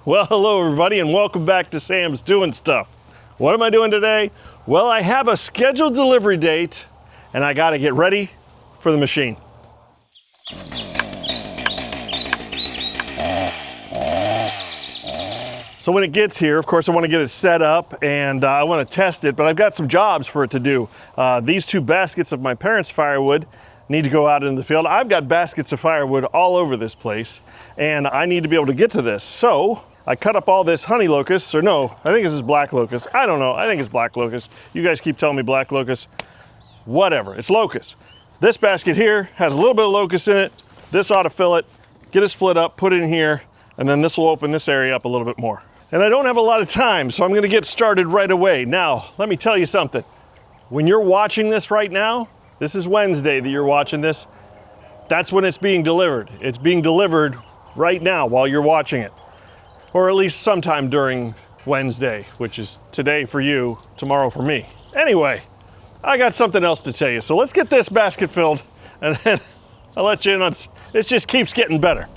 Well, hello everybody and welcome back to Sam's Doing Stuff. What am I doing today? Well, I have a scheduled delivery date and I gotta get ready for the machine. So when it gets here, of course, I want to get it set up and I want to test it, but I've got some jobs for it to do. These 2 baskets of my parents' firewood need to go out into the field. I've got baskets of firewood all over this place and I need to be able to get to this. So I cut up all this honey locust, or no, I think this is black locust. I don't know, I think it's black locust. You guys keep telling me black locust. Whatever, it's locust. This basket here has a little bit of locust in it. This ought to fill it, get it split up, put it in here, and then this will open this area up a little bit more. And I don't have a lot of time, so I'm gonna get started right away. Now, let me tell you something. When you're watching this right now, this is Wednesday that you're watching this, that's when it's being delivered. It's being delivered right now while you're watching it. Or at least sometime during Wednesday, which is today for you, tomorrow for me. Anyway, I got something else to tell you. So let's get this basket filled and then I'll let you in on, it just keeps getting better.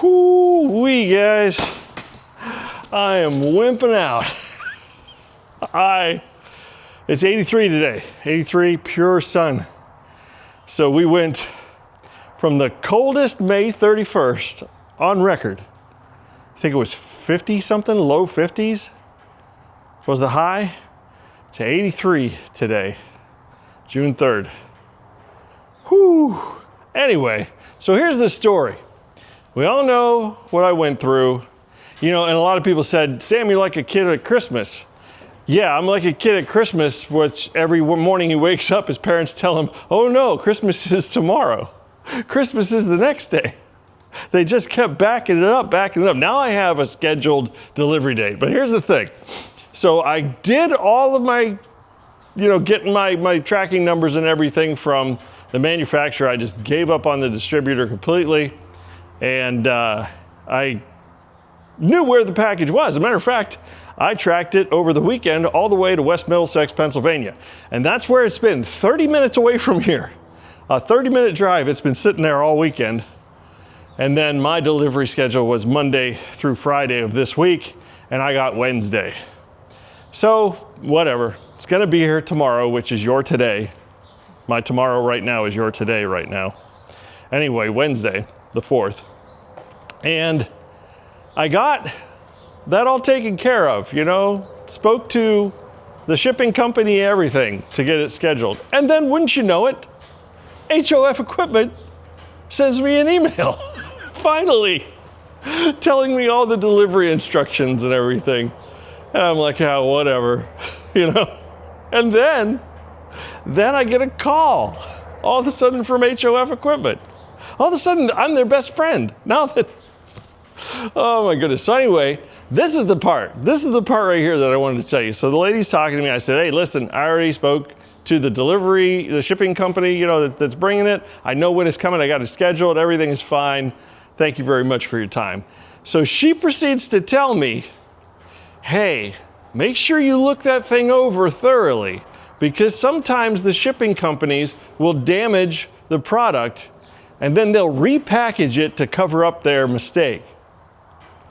Whoo-wee, guys. I am wimping out. It's 83 today, 83 pure sun. So we went from the coldest May 31st on record. I think it was 50 something, low 50s was the high, to 83 today, June 3rd. Whew. Anyway, so here's the story. We all know what I went through, you know, and a lot of people said, Sam, you're like a kid at Christmas. Yeah, I'm like a kid at Christmas, which every morning he wakes up, his parents tell him, oh no, Christmas is tomorrow. Christmas is the next day. They just kept backing it up. Now I have a scheduled delivery date, but here's the thing. So I did all of my, you know, getting my tracking numbers and everything from the manufacturer. I just gave up on the distributor completely. And I knew where the package was. As a matter of fact, I tracked it over the weekend all the way to West Middlesex, Pennsylvania. And that's where it's been, 30 minutes away from here. A 30-minute drive, it's been sitting there all weekend. And then my delivery schedule was Monday through Friday of this week, and I got Wednesday. So, whatever. It's gonna be here tomorrow, which is your today. My tomorrow right now is your today right now. Anyway, Wednesday, the 4th. And I got that all taken care of, you know, spoke to the shipping company, everything to get it scheduled. And then wouldn't you know it, HOF Equipment sends me an email, finally, telling me all the delivery instructions and everything. And I'm like, yeah, whatever, you know. And then I get a call all of a sudden from HOF Equipment. All of a sudden, I'm their best friend. Now that, oh my goodness. So anyway, this is the part right here that I wanted to tell you. So the lady's talking to me. I said, hey, listen, I already spoke to the shipping company, you know, that's bringing it. I know when it's coming. I got it scheduled. Everything is fine. Thank you very much for your time. So she proceeds to tell me, hey, make sure you look that thing over thoroughly, because sometimes the shipping companies will damage the product and then they'll repackage it to cover up their mistake.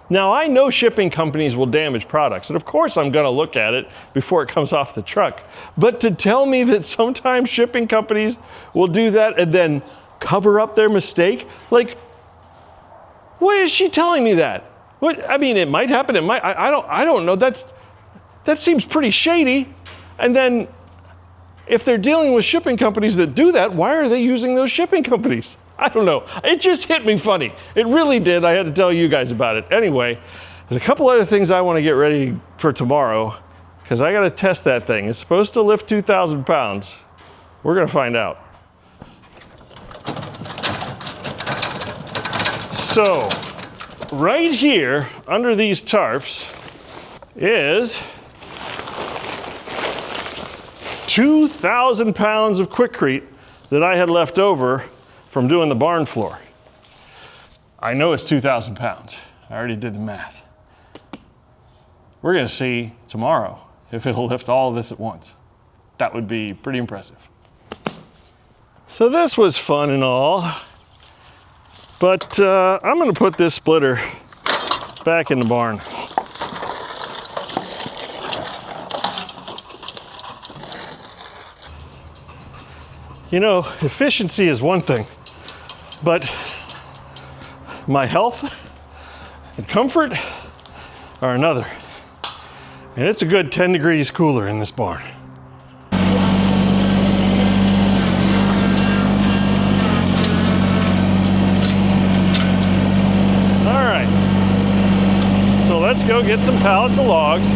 Now, I know shipping companies will damage products, and of course I'm gonna look at it before it comes off the truck. But to tell me that sometimes shipping companies will do that and then cover up their mistake, like, why is she telling me that? What, I mean, it might happen, it might, I don't know, that seems pretty shady. And then, if they're dealing with shipping companies that do that, why are they using those shipping companies? I don't know. It just hit me funny. It really did. I had to tell you guys about it. Anyway, there's a couple other things I want to get ready for tomorrow, because I got to test that thing. It's supposed to lift 2,000 pounds. We're going to find out. So, right here, under these tarps, is 2,000 pounds of Quikrete that I had left over from doing the barn floor. I know it's 2,000 pounds. I already did the math. We're gonna see tomorrow if it'll lift all of this at once. That would be pretty impressive. So this was fun and all, but I'm gonna put this splitter back in the barn. You know, efficiency is one thing, but my health and comfort are another. And it's a good 10 degrees cooler in this barn. All right, so let's go get some pallets of logs.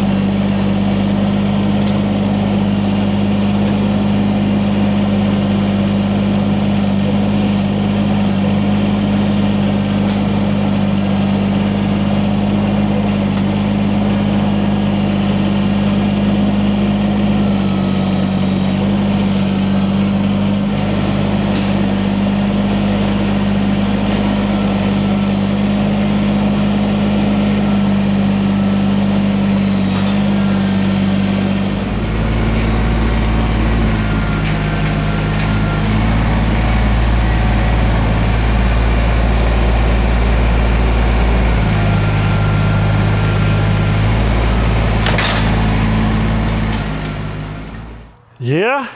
Yeah,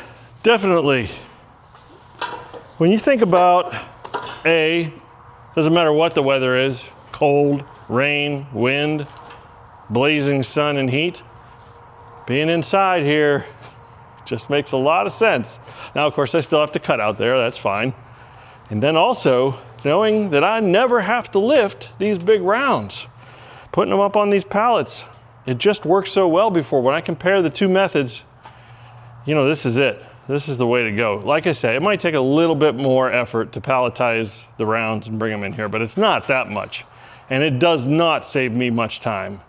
definitely. When you think about doesn't matter what the weather is, cold, rain, wind, blazing sun and heat, being inside here just makes a lot of sense. Now, of course, I still have to cut out there, that's fine. And then also knowing that I never have to lift these big rounds, putting them up on these pallets. It just works so well before. When I compare the two methods, you know, this is it. This is the way to go. Like I say, it might take a little bit more effort to palletize the rounds and bring them in here, but it's not that much. And it does not save me much time.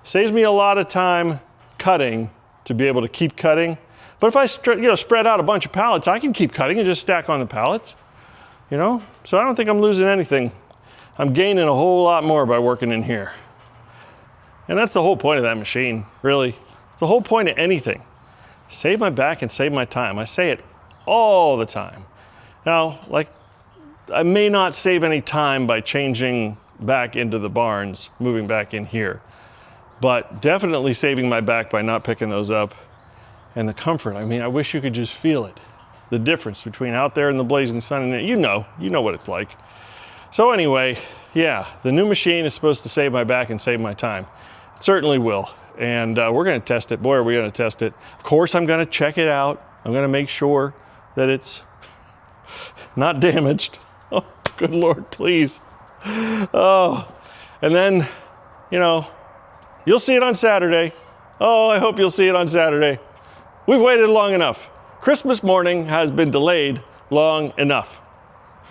Saves me a lot of time cutting to be able to keep cutting. But if I spread out a bunch of pallets, I can keep cutting and just stack on the pallets, you know? So I don't think I'm losing anything. I'm gaining a whole lot more by working in here. And that's the whole point of that machine, really. It's the whole point of anything. Save my back and save my time. I say it all the time. Now, like, I may not save any time by changing back into the barns, moving back in here, but definitely saving my back by not picking those up. And the comfort, I mean, I wish you could just feel it. The difference between out there in the blazing sun and you know what it's like. So anyway, yeah, the new machine is supposed to save my back and save my time. It certainly will. And we're gonna test it. Boy, are we gonna test it. Of course, I'm gonna check it out. I'm gonna make sure that it's not damaged. Oh, good Lord, please. Oh, and then, you know, you'll see it on Saturday. Oh, I hope you'll see it on Saturday. We've waited long enough. Christmas morning has been delayed long enough.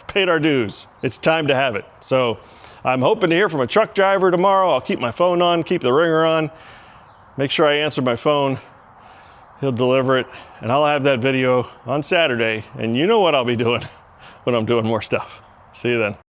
Paid our dues. It's time to have it. So I'm hoping to hear from a truck driver tomorrow. I'll keep my phone on, keep the ringer on, make sure I answer my phone. He'll deliver it, and I'll have that video on Saturday, and you know what I'll be doing when I'm doing more stuff. See you then.